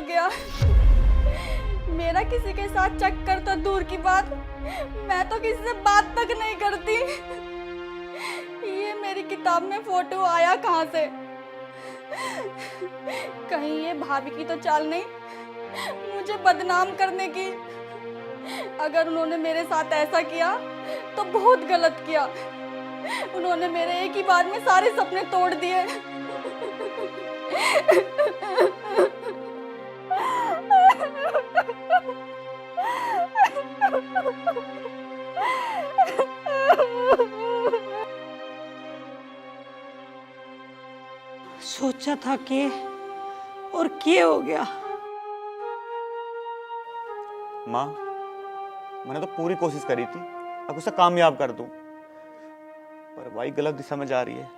गया। मेरा किसी के साथ चक्कर तो दूर की बात, मैं तो किसी से बात तक नहीं करती। ये मेरी किताब में फोटो आया कहाँ से? कहीं ये भाभी की तो चाल नहीं मुझे बदनाम करने की? अगर उन्होंने मेरे साथ ऐसा किया तो बहुत गलत किया। उन्होंने मेरे एक ही बार में सारे सपने तोड़ दिए। सोचा था कि और क्या हो गया? माँ, मैंने तो पूरी कोशिश करी थी अब उसे कामयाब कर दूं, पर भाई गलत दिशा में जा रही है।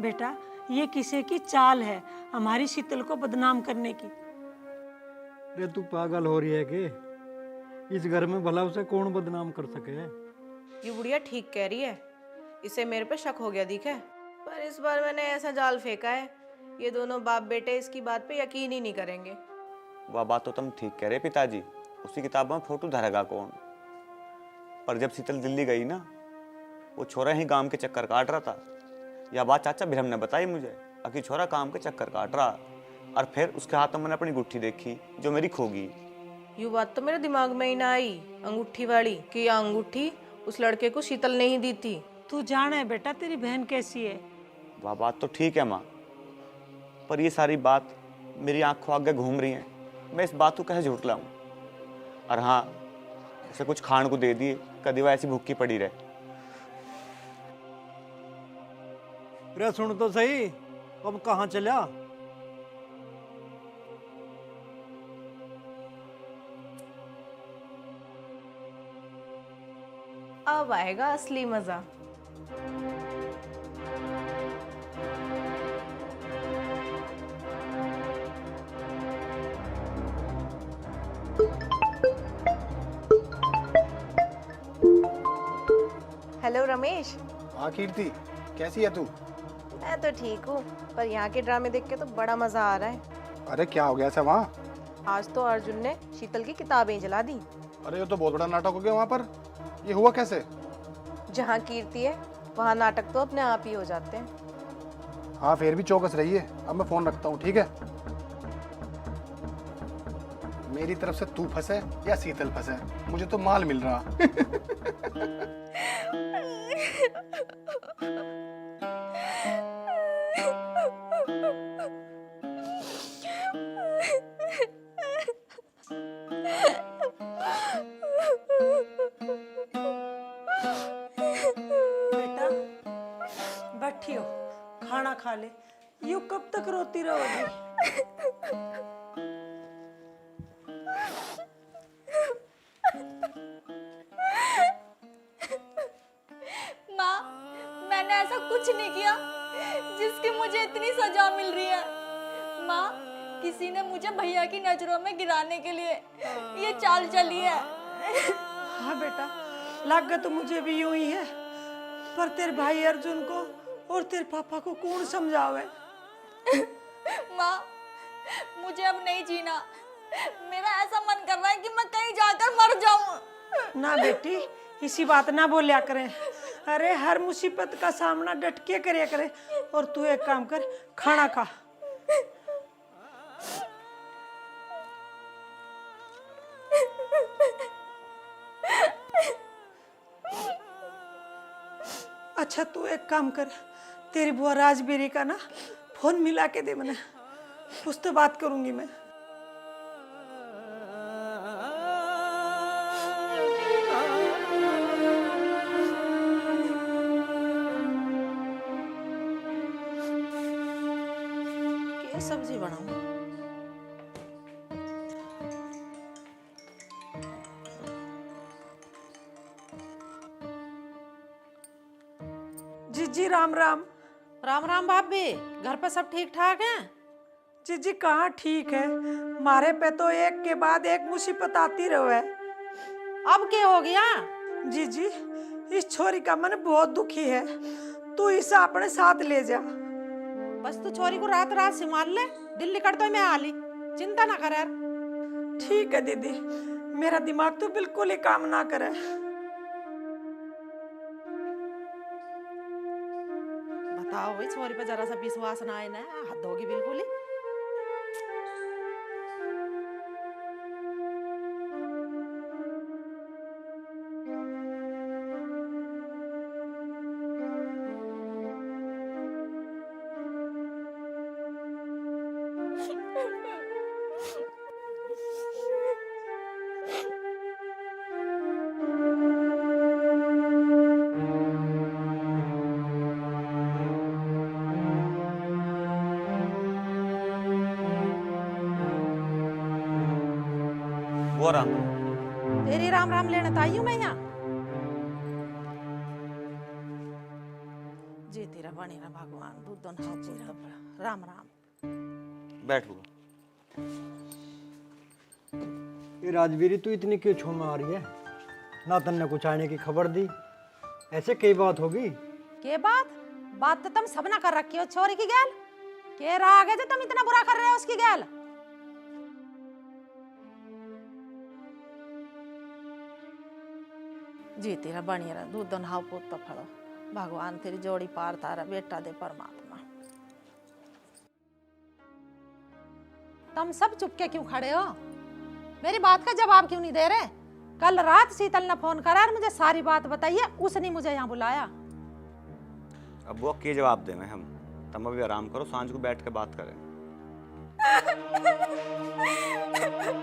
बेटा, ये किसी की चाल है हमारी शीतल को बदनाम करने की। अरे तू पागल हो रही है कि इस घर में भला उसे कौन बदनाम कर सके? ये बुढ़िया ठीक कह रही है, इसे मेरे पे शक हो गया दिखा है। पर इस बार मैंने ऐसा जाल फेंका है, ये दोनों बाप बेटे इसकी बात पे यकीन ही नहीं करेंगे। वह बात तो तुम ठीक कह रहे पिताजी, उसी किताब में फोटो धरेगा कौन? पर जब शीतल दिल्ली गई ना, वो छोरा ही काम के चक्कर काट रहा था। यह बात चाचा बिरम ने बताई मुझे, कि छोरा काम के चक्कर काट रहा। और फिर उसके हाथ में मैंने अपनी गुट्ठी देखी जो मेरी खोगी। ये बात तो मेरे दिमाग में ही ना आई, अंगूठी वाली, कि यह अंगूठी उस लड़के को शीतल ने ही दी थी। तू जाना है बेटा तेरी बहन कैसी है। वह बात तो ठीक है माँ, पर ये सारी बात मेरी आंखों आगे घूम रही है। मैं इस बात को कैसे झूठ लाऊं? और हाँ, उसे कुछ खान को दे दिए, कभी वह ऐसी भूखी पड़ी रहे। अरे सुन तो सही, अब कहाँ चला? अब आएगा असली मजा। हेलो रमेश। हाँ कीर्ति, कैसी है तू? मैं तो ठीक हूँ, पर यहाँ के ड्रामे देख के तो बड़ा मजा आ रहा है। अरे क्या हो गया ऐसा वहाँ? आज तो अर्जुन ने शीतल की किताबें जला दी। अरे ये तो बहुत बड़ा नाटक हो गया वहाँ पर। ये हुआ कैसे? जहाँ कीर्ति है वहाँ नाटक तो अपने आप ही हो जाते हैं। हाँ फिर भी चौकस रहिए। अब मैं फोन रखता हूँ, ठीक है? मेरी तरफ से तू फंसे या शीतल फंसे, मुझे तो माल मिल रहा। बेटा बैठी हो, खाना खा ले। यूं कब तक रोती रहोगी? माँ, मैंने ऐसा कुछ नहीं किया जिसकी मुझे इतनी सजा मिल रही है। माँ, किसी ने मुझे भैया की नजरों में गिराने के लिए ये चाल चली है। हाँ बेटा, लग तो मुझे भी यूं ही है, पर तेरे भाई अर्जुन को और तेरे पापा को कौन समझावे? माँ, मुझे अब नहीं जीना। मेरा ऐसा मन कर रहा है कि मैं कहीं जाकर मर जाऊं। ना बेटी, इसी बात ना बोलिया करें। अरे हर मुसीबत का सामना डट के करे करे। और तू एक काम कर, खाना खा। अच्छा तू एक काम कर, तेरी बुआ राजबीरी का ना फोन मिला के दे, मैंने उससे बात करूंगी मैं। क्या सब्जी बनाऊं? जीजी राम राम। राम राम भाभी, घर पे सब ठीक ठाक हैं? जीजी कहाँ ठीक है, मारे पे तो एक के बाद एक मुसीबत आती रहे। अब क्या हो गया? जीजी, इस छोरी का मन बहुत दुखी है, तू इसे अपने साथ ले जा। बस तू छोरी को रात रात संभाल ले, दिल्ली कर तो मैं आ ली, चिंता ना कर यार। ठीक है दीदी, मेरा दिमाग तो बिल्कुल ही काम ना करे। बताओ भाई, छोरी पे जरा सा विश्वास ना आए ना, हद होगी बिल्कुल ही। वो राम, तेरी राम राम लेने तो आई हूँ मैं यहाँ। जी तेरा बने ना भगवान, दूध दोन हाथ जीरा बड़ा। राम राम। बैठ वो। ये राजवीरी तू इतनी क्यों छो में आ रही है? ना तन्ने कुछ आने की खबर दी, ऐसे कई बात होगी। के बात तो तुम सब ना कर रखी हो छोरी की गैल। के राग है जो तुम इतना बुरा कर रहे हो उसकी गैल? जी तेरा बनी रहा, दूध दोन हाव पुत तो फड़ो। भगवान तेरी जोड़ी पार तारा, बेटा दे परमात्मा। तुम सब चुपके क्यों खड़े हो? मेरी बात का जवाब क्यों नहीं दे रहे? कल रात शीतल ने फोन करा और मुझे सारी बात बताई है, उसने मुझे यहाँ बुलाया। अब वो के जवाब देंगे हम? तुम अभी आराम करो, सांझ को बैठ के बात करें।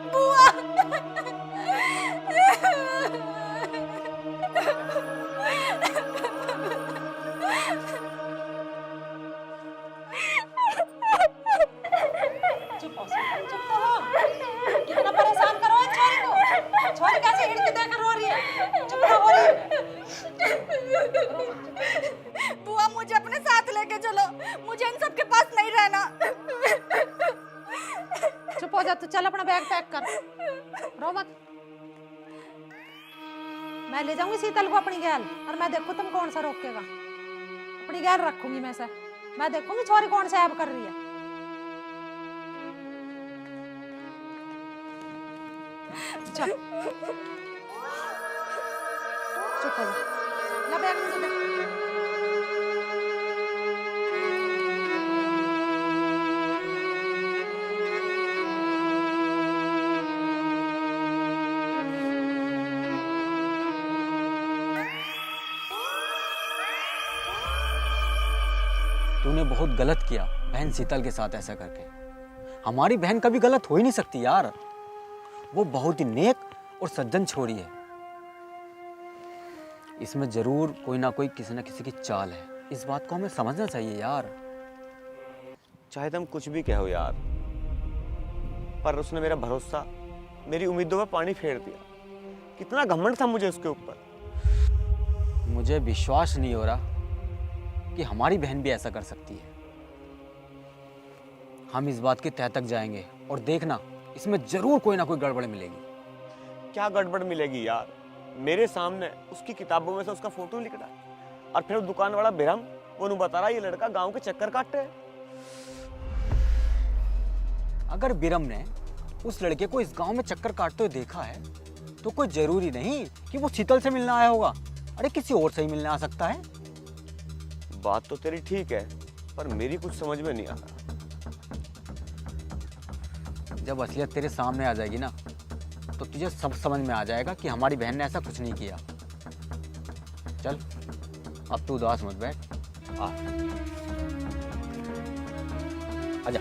बुआ, चुप तो हो। कितना परेशान करो इस छोरी को। छोरी कैसे हिड़ के देखकर रो रही है? चुप ना हो रही है। बुआ मुझे अपने साथ लेके चलो, मुझे इन सब के पास नहीं रहना। चुप हो जा तू, चल अपना बैग पैक कर, रो मत। मैं ले जाऊंगी शीतल को अपनी गैल, और मैं देखूं तुम कौन सा रोकेगा। अपनी गैल रखूंगी मैं से, मैं देखूंगी छोरी कौन सा ऐब कर रही है। चल चुप हो जा, ला बैग मुझे दे। तूने बहुत गलत किया बहन शीतल के साथ ऐसा करके। हमारी बहन कभी गलत हो ही नहीं सकती यार। वो बहुत ही नेक और सज्जन छोरी है। इसमें जरूर कोई ना कोई किसी ना किसी की चाल है। इस बात को हमें समझना चाहिए यार। चाहे तुम कुछ भी कहो यार, पर उसने मेरा भरोसा, मेरी उम्मीदों में पानी फेर दिया। कितना घमंड था मुझे उसके ऊपर। मुझे विश्वास नहीं हो रहा कि हमारी बहन भी ऐसा कर सकती है। हम इस बात की तह तक जाएंगे और देखना, इसमें जरूर कोई ना कोई गड़बड़ मिलेगी। क्या गड़बड़ मिलेगी यार? मेरे सामने उसकी किताबों में से उसका फोटो लिख रहा है, और फिर दुकान वाला बिरम वो बता रहा है ये लड़का गांव के चक्कर काटते है। अगर बिरम ने उस लड़के को इस गांव में चक्कर काटते हुए देखा है तो कोई जरूरी नहीं कि वो शीतल से मिलने आया होगा। अरे किसी और से ही मिलने आ सकता है। बात तो तेरी ठीक है, पर मेरी कुछ समझ में नहीं आ रहा। जब असलियत तेरे सामने आ जाएगी ना, तो तुझे सब समझ में आ जाएगा कि हमारी बहन ने ऐसा कुछ नहीं किया। चल अब तू उदास मत बैठ, आजा।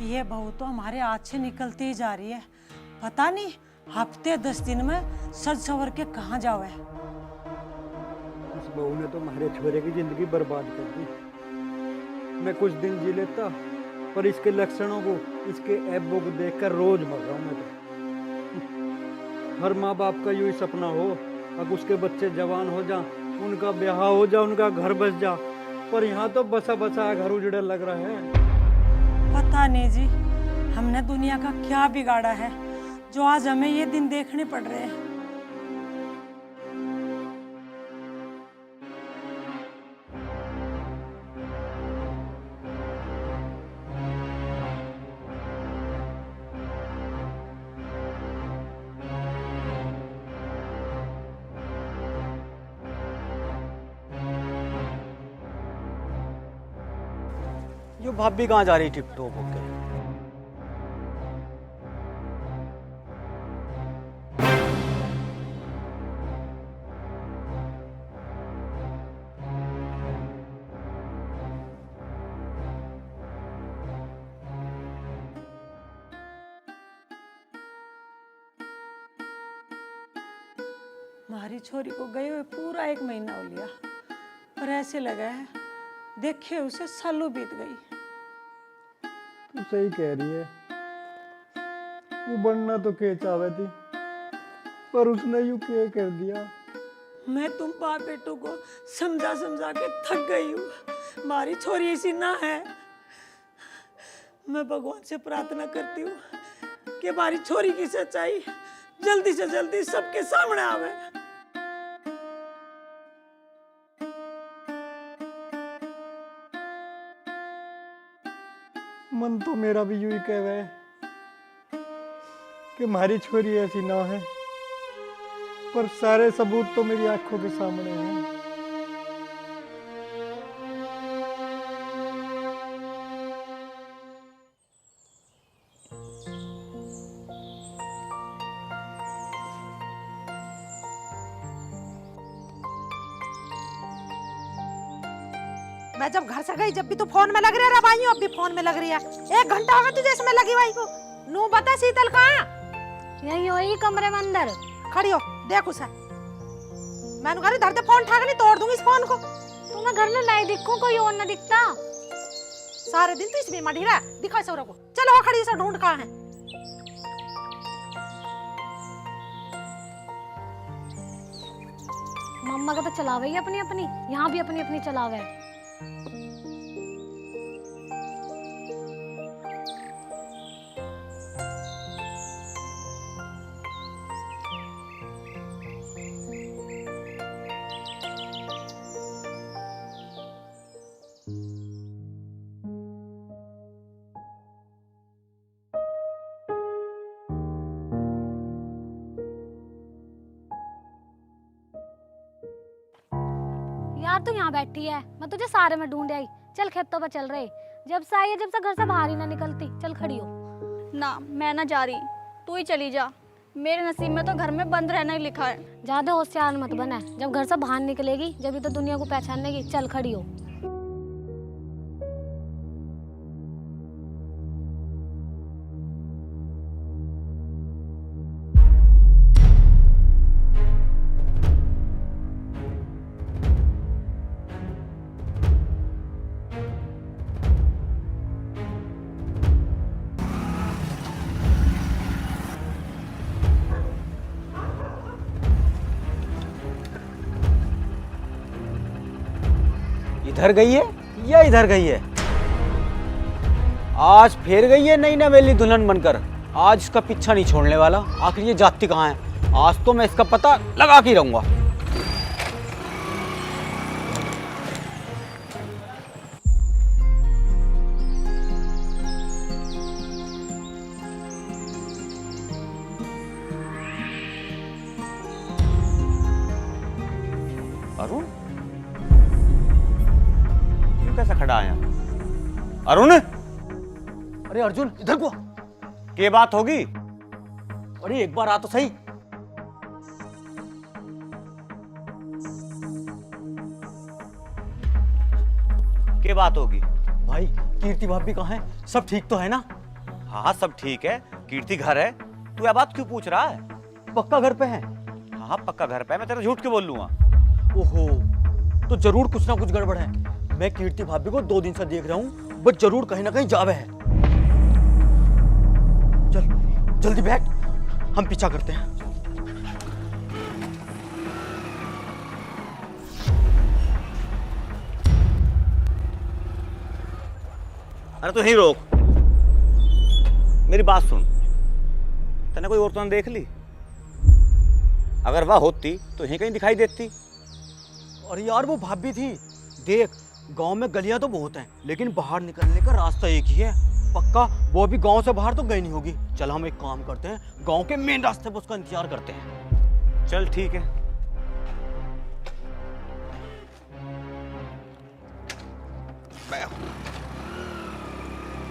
ये बहू तो हमारे हाथ से निकलती ही जा रही है। पता नहीं हफ्ते 10 दिन में सज सवर के कहाँ जावे। इस बहू ने तो हमारे छोरे की जिंदगी बर्बाद कर दी। मैं कुछ दिन जी लेता, पर इसके लक्षणों को, इसके ऐबों को देखकर रोज मर रहा हूँ मैं तो। हर माँ बाप का यूं ही सपना हो अब उसके बच्चे जवान हो जा, उनका ब्याह हो जा, उनका घर बस जा, पर यहाँ तो बसा बसा घर उजड़े लग रहा है। पता नहीं जी, हमने दुनिया का क्या बिगाड़ा है जो आज हमें ये दिन देखने पड़ रहे हैं। यो भाभी कहाँ जा रही टिप टॉप होके? हमारी छोरी को गए हुए पूरा 1 महीना हो लिया, पर ऐसे लगा है देखे उसे सालों बीत गई। तू सही कह रही है, वो बनना तो के चाहे थी, पर उसने यूं के कर दिया। मैं तुम बाप बेटों को समझा समझा के थक गई हूँ। हमारी छोरी ऐसी ना है। मैं भगवान से प्रार्थना करती हूँ कि हमारी छोरी की सच्चाई जल्दी से जल्दी सबके सामने आवे। मन तो मेरा भी यूं ही कह है कि हमारी छोरी ऐसी ना है, पर सारे सबूत तो मेरी आंखों के सामने हैं। मैं जब घर से गई जब भी तू फोन में लग रही है, भाई अब भी फोन में लग रही है। 1 घंटा हो गया तुझे इसमें लगी भाई को। नू बता शीतल कहाँ? यही होगी कमरे में अंदर खड़ी हो, देख उसे। मैंने कहा धरते फोन ठाक नहीं, तोड़ दूंगी इस फोन को। तुम्हें घर में लाई दिखूं, कोई और ना दिखता। सारे दिन तो इसमें मढ़ी रहा, दिखा सौरा को। चलो खड़ी से ढूंढ कहाँ है। मम्मा का तो चलावे ही अपनी अपनी, यहाँ भी अपनी अपनी चलावे। यार तू यहाँ बैठी है, मैं तुझे सारे में ढूंढ आई। चल खेतों पर चल रहे। जब से आई है, जब से घर से बाहर ही ना निकलती। चल खड़ी हो। ना मैं ना जा रही, तू ही चली जा। मेरे नसीब में तो घर में बंद रहना ही लिखा है। ज्यादा होशियार मत बना, जब घर से बाहर निकलेगी जब तो दुनिया को पहचानने की। चल खड़ी हो। इधर गई है या इधर गई है? आज फिर गई है नई नवेली दुल्हन बनकर। आज इसका पीछा नहीं छोड़ने वाला। आखिर ये जाती कहाँ है? आज तो मैं इसका पता लगा के रहूंगा। अरुण कैसा खड़ा है? अरुण, अरे अर्जुन इधर को। के बात होगी? अरे एक बार आ तो सही। के बात होगी? भाई कीर्ति भाभी कहाँ है? सब ठीक तो है ना? हाँ सब ठीक है। कीर्ति घर है। तू यह बात क्यों पूछ रहा है? पक्का घर पे है? हाँ पक्का घर पे है। मैं तेरा झूठ क्यों बोल लूंगा? ओहो, तो जरूर कुछ ना कुछ गड़बड़ है। मैं कीर्ति भाभी को 2 दिन से देख रहा हूँ, बस जरूर कहीं ना कहीं जावे है। चल जल्दी बैठ, हम पीछा करते हैं। अरे तो यहीं रोक, मेरी बात सुन। तने कोई और तो देख ली? अगर वह होती तो यहीं कहीं दिखाई देती। और यार वो भाभी थी। देख, गांव में गलियां तो बहुत हैं, लेकिन बाहर निकलने का रास्ता एक ही है। पक्का वो अभी गांव से बाहर तो गई नहीं होगी। चल हम एक काम करते हैं, गांव के मेन रास्ते पर उसका इंतजार करते हैं। चल ठीक है।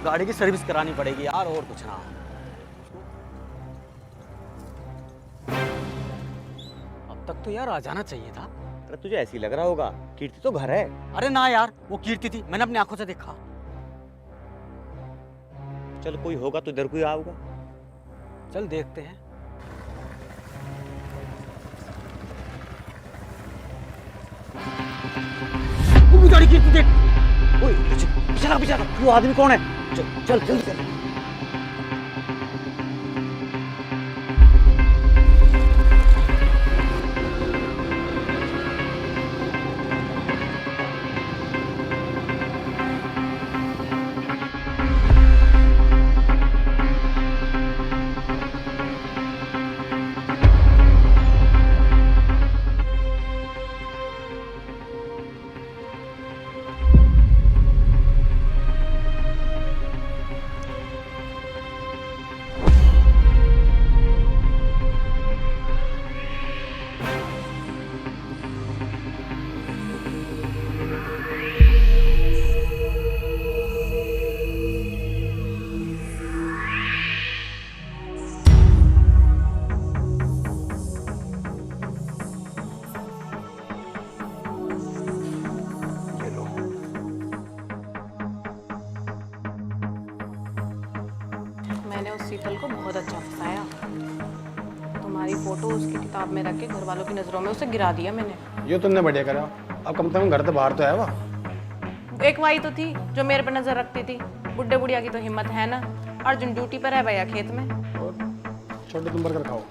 गाड़ी की सर्विस करानी पड़ेगी यार, और कुछ ना। अब तक तो यार आ जाना चाहिए था। अरे तुझे ऐसी लग रहा होगा, कीर्ति तो घर है। अरे ना यार, वो कीर्ति थी, मैंने अपनी आंखों से देखा। चल कोई होगा तो इधर कोई आऊगा। चल देखते हैं। वो बेचारी कीर्ति देख। ओए पीछे पीछे, वो आदमी कौन है? चल चल जल्दी चल। मैंने उस शीतल को बहुत अच्छा फंसाया। तुम्हारी फोटो उसकी किताब में रख के घर वालों की नजरों में उसे गिरा दिया मैंने। ये तुमने बढ़िया करा। अब कम से कम घर से बाहर तो है वह। एक माई तो थी जो मेरे पर नजर रखती थी। बुड्ढे बुढ़िया की तो हिम्मत है ना। अर्जुन ड्यूटी पर है भैया खेत में। और छोटे तुम बर्गर खाओ।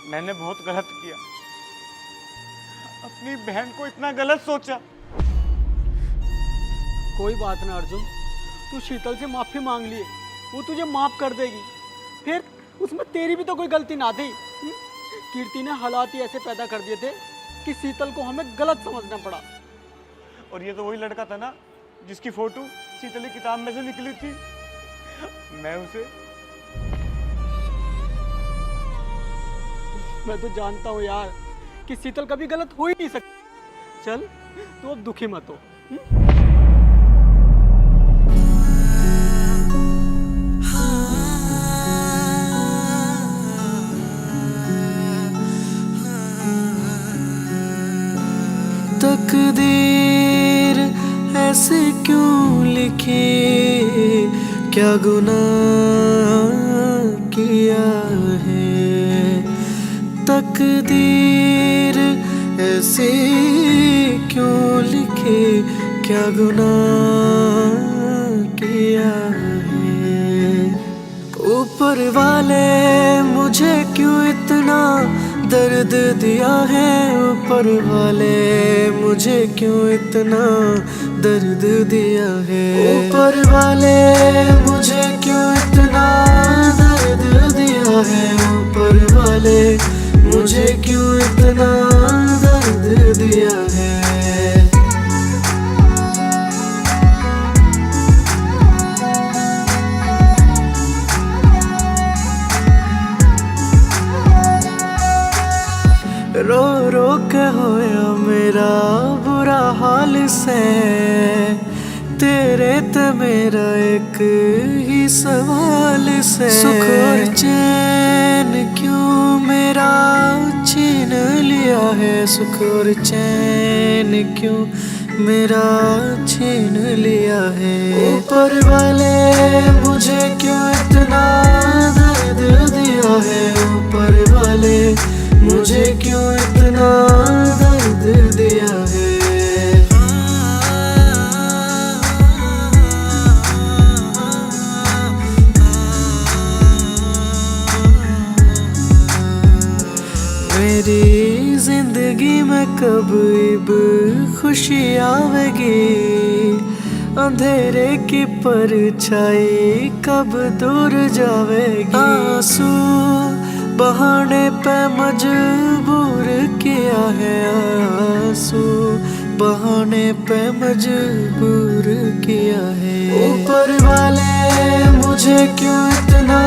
मैंने बहुत गलत किया, अपनी बहन को इतना गलत सोचा। कोई बात ना अर्जुन, तू शीतल से माफी मांग लिए, वो तुझे माफ कर देगी। फिर उसमें तेरी भी तो कोई गलती ना थी। कीर्ति ने हालात ही ऐसे पैदा कर दिए थे कि शीतल को हमें गलत समझना पड़ा। और ये तो वही लड़का था ना जिसकी फोटो शीतल की किताब में से निकली थी। मैं तो जानता हूँ यार कि शीतल कभी गलत हो ही नहीं सकती। चल तू अब दुखी मत हो। तकदीर ऐसे क्यों लिखी, क्या गुनाह किया है। तकदीर ऐसे क्यों लिखी, क्या गुनाह किया है। ऊपर वाले मुझे क्यों इतना दर्द दिया है, ऊपर वाले मुझे क्यों इतना दर्द दिया है। ऊपर वाले मुझे क्यों इतना दर्द दिया है, ऊपर वाले मुझे क्यों इतना दर्द दिया है। रो रो के होया मेरा बुरा हाल से, तेरे ते मेरा एक ही सवाल से। सुख और चैन क्यों मेरा छीन लिया है, सुख और चैन क्यों मेरा छीन लिया है। ऊपर वाले मुझे क्यों इतना दर्द दिया है, ऊपर वाले मुझे क्यों इतना दर्द दिया है। मेरी जिंदगी में कब इब खुशी आवेगी, अंधेरे की परछाई कब दूर जावेगी। आंसू बहाने पे मजबूर किया है, आंसू बहाने पे मजबूर किया है। ऊपर वाले मुझे क्यों इतना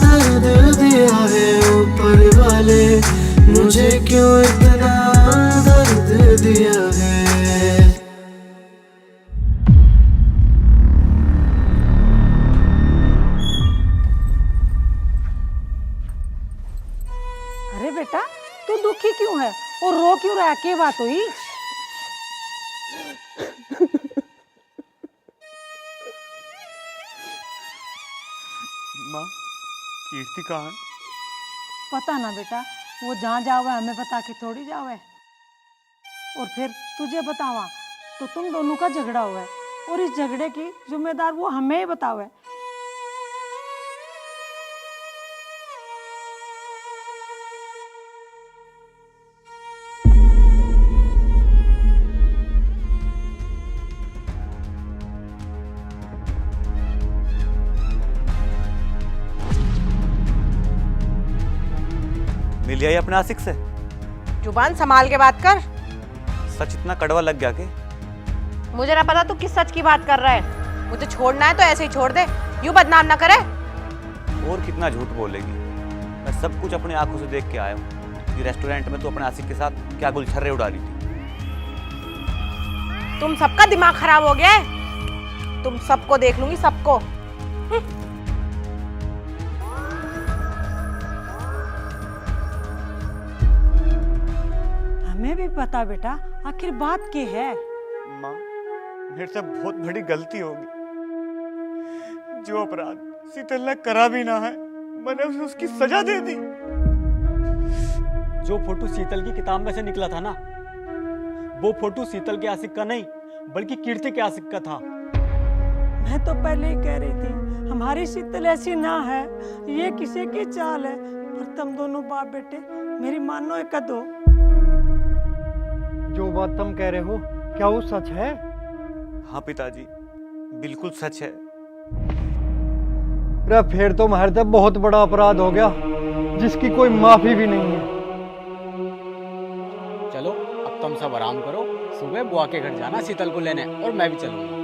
दर्द दिया है, ऊपर वाले मुझे क्यों इतना दर्द दिया है। अरे बेटा तू दुखी क्यों है और रो क्यों रहा है, क्या बात हुई? माँ, कीर्ति कहाँ है? पता ना बेटा, वो जहाँ जावे हमें बता के थोड़ी जावे, और फिर तुझे बतावा तो तुम दोनों का झगड़ा हुआ है, और इस झगड़े की जिम्मेदार वो हमें ही बतावे। मिल आई अपने आशिक से? जुबान संभाल के बात कर। सच इतना कड़वा लग गया कि? मुझे ना पता तू किस सच की बात कर रहा है। मुझे छोड़ना है तो ऐसे ही छोड़ दे, यूं बदनाम ना करे। और कितना झूठ बोलेगी? मैं सब कुछ अपनी आंखों से देख के आया हूँ। ये रेस्टोरेंट में तू अपने आशिक के साथ क्या गुलछर्रे उड़ा रही थी। तुम सबका दिमाग खराब हो गया है। तुम सबको देख लूंगी, सबको। हमें भी पता बेटा, आखिर बात क्या है? माँ, मेरे से बहुत बड़ी गलती होगी। जो अपराध शीतल ने करा भी ना है, मैंने उसे उसकी सजा दे दी। जो फोटो शीतल की किताब में से निकला था ना, वो फोटो शीतल के आशिक का नहीं बल्कि कीर्ति के आशिक का था। मैं तो पहले ही कह रही थी हमारी शीतल ऐसी ना है, ये किसी की चाल है। पर तुम दोनों बाप बेटे मेरी मानो एक दो। जो बात तुम कह रहे हो क्या वो सच है? हाँ पिताजी, बिल्कुल सच है। अरे फिर तो महर तब बहुत बड़ा अपराध हो गया जिसकी कोई माफी भी नहीं है। चलो अब तुम सब आराम करो, सुबह बुआ के घर जाना शीतल को लेने, और मैं भी चलूंगा।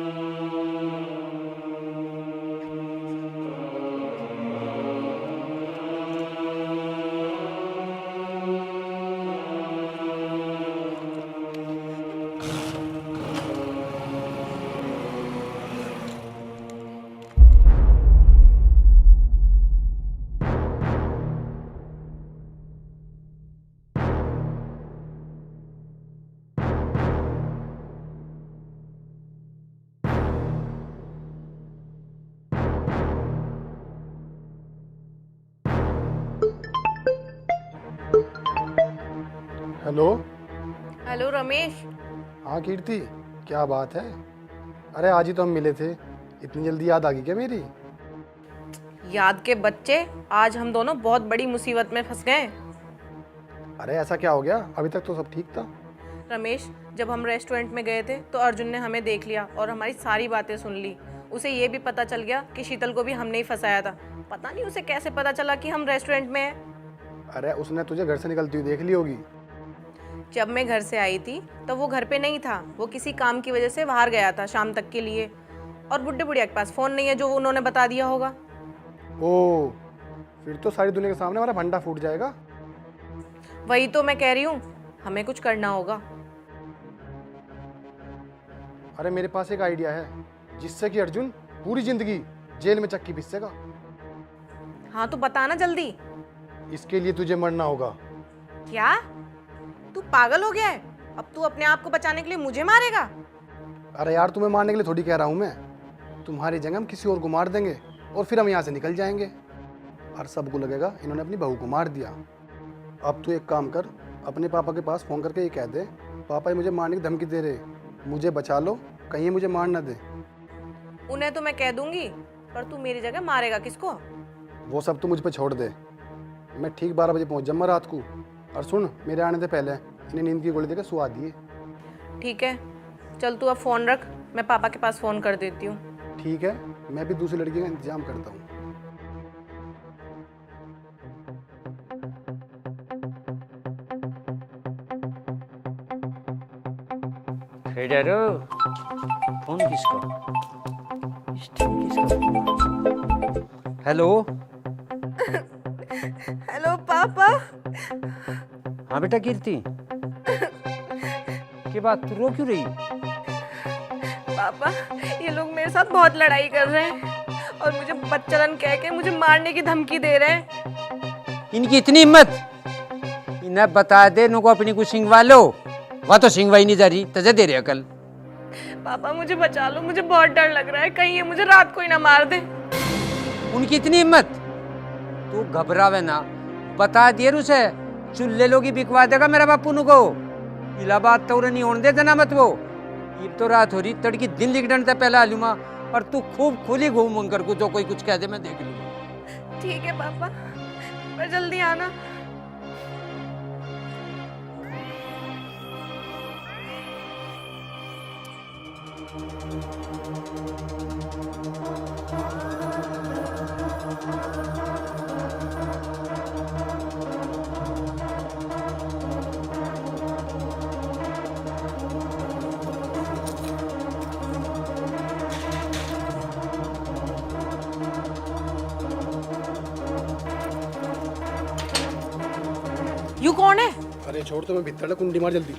हेलो। हेलो रमेश। हाँ कीर्ति, क्या बात है? अरे आज ही तो हम मिले थे, इतनी जल्दी याद आ गई क्या मेरी? याद के बच्चे, आज हम दोनों बहुत बड़ी मुसीबत में फंस गए। अरे ऐसा क्या हो गया? अभी तक तो सब ठीक था। रमेश, जब हम रेस्टोरेंट में गए थे तो अर्जुन ने हमें देख लिया और हमारी सारी बातें सुन ली। उसे ये भी पता चल गया कि शीतल को भी हमने ही फंसाया था। पता नहीं उसे कैसे पता चला कि हम रेस्टोरेंट में हैं। अरे उसने तुझे घर से निकलती हुई देख ली होगी। जब मैं घर से आई थी तो वो घर पे नहीं था, वो किसी काम की वजह से बाहर गया था शाम तक के लिए। और बुड्ढे बुढ़िया के पास फ़ोन नहीं है जो उन्होंने बता दिया होगा। ओ, फिर तो सारी दुनिया के सामने हमारा भंडा फूट जाएगा। वही तो मैं कह रही हूँ, हमें कुछ करना होगा। अरे मेरे पास एक आइडिया है जिससे कि अर्जुन पूरी जिंदगी जेल में चक्की पिसेगा। हाँ तो बताना जल्दी। इसके लिए तुझे मरना होगा। क्या तू पागल हो गया है? अब तू अपने आप को बचाने के लिए मुझे मारेगा? अरे यार, तुम्हें मारने के लिए थोड़ी कह रहा हूँ मैं। तुम्हारी जगह हम किसी और को मार देंगे और फिर हम यहाँ से निकल जाएंगे और सबको लगेगा इन्होंने अपनी बहू को मार दिया। अब तू एक काम कर, अपने पापा के पास फ़ोन करके ये कह दे, पापा ये मुझे मारने की धमकी दे रहे, मुझे बचा लो, कहीं ये मुझे मार ना दे। उन्हें तो मैं कह दूंगी, पर तू मेरी जगह मारेगा किसको? वो सब तू मुझ पे छोड़ दे। मैं ठीक 12 बजे पहुँच जाऊँगा रात को। और सुन, मेरे आने से पहले इन्हें नींद की गोली देकर सुला दिए। ठीक है, चल तू अब फ़ोन रख, मैं पापा के पास फ़ोन कर देती हूँ। ठीक है, मैं भी दूसरी लड़की का इंतजाम करता हूँ। फोन किसका? हेलो। हेलो पापा। हाँ बेटा कीर्ति, के बात तू रो क्यों रही? पापा, ये लोग मेरे साथ बहुत लड़ाई कर रहे हैं और मुझे बच्चन कह के मुझे मारने की धमकी दे रहे हैं। इनकी इतनी हिम्मत, इन्हें बता दे नुको अपनी को सिंगवा लो। वह तो सिंगवाई नहीं जा रही, तजे दे रहे अकल। पापा मुझे बचा लो, मुझे बहुत डर लग रहा है, कहीं ये मुझे रात को ही ना मार दे। उनकी इतनी हिम्मत, तू घबरावे ना, बता दिए उसे, चुल्ले लोगी बिकवा देगा मेरा बापू नुको। इलाहाबाद तो नहीं होने दे देना मत वो। ये तो रात हो रही, तड़की दिन लिख डंडता पहले आलूमा, और तू खूब खुली घूम कर को जो कोई कुछ कह दे मैं देख लूंगा। ठीक है पापा, पर जल्दी आना। यू कौन है? अरे छोड़, तो मैं भीतर कुंडी मार जल्दी।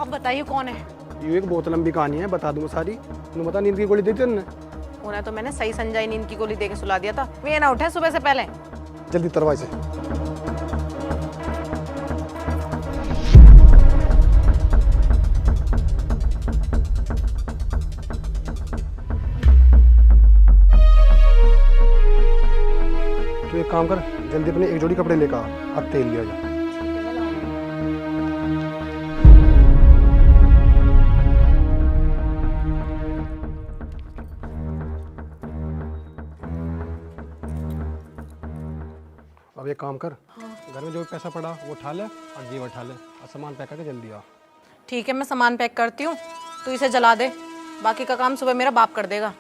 अब बताइए कौन है? ये एक बहुत लंबी कहानी है, बता दूंगा सारी। तुम बता, नींद की गोली दी थी उन्होंने? उन्हें तो मैंने सही संजाई नींद की गोली देके सुला दिया था, वे ना उठे सुबह से पहले। जल्दी तरवाई से। तो एक काम कर, जल्दी अपने एक जोड़ी कपड़े लेकर आ, अब तेल लिया जा। अब एक काम कर, घर में जो भी पैसा पड़ा वो उठा ले और जेब उठा ले और सामान पैक करके जल्दी आ। ठीक है, मैं सामान पैक करती हूँ, तू इसे जला दे, बाकी का काम सुबह मेरा बाप कर देगा।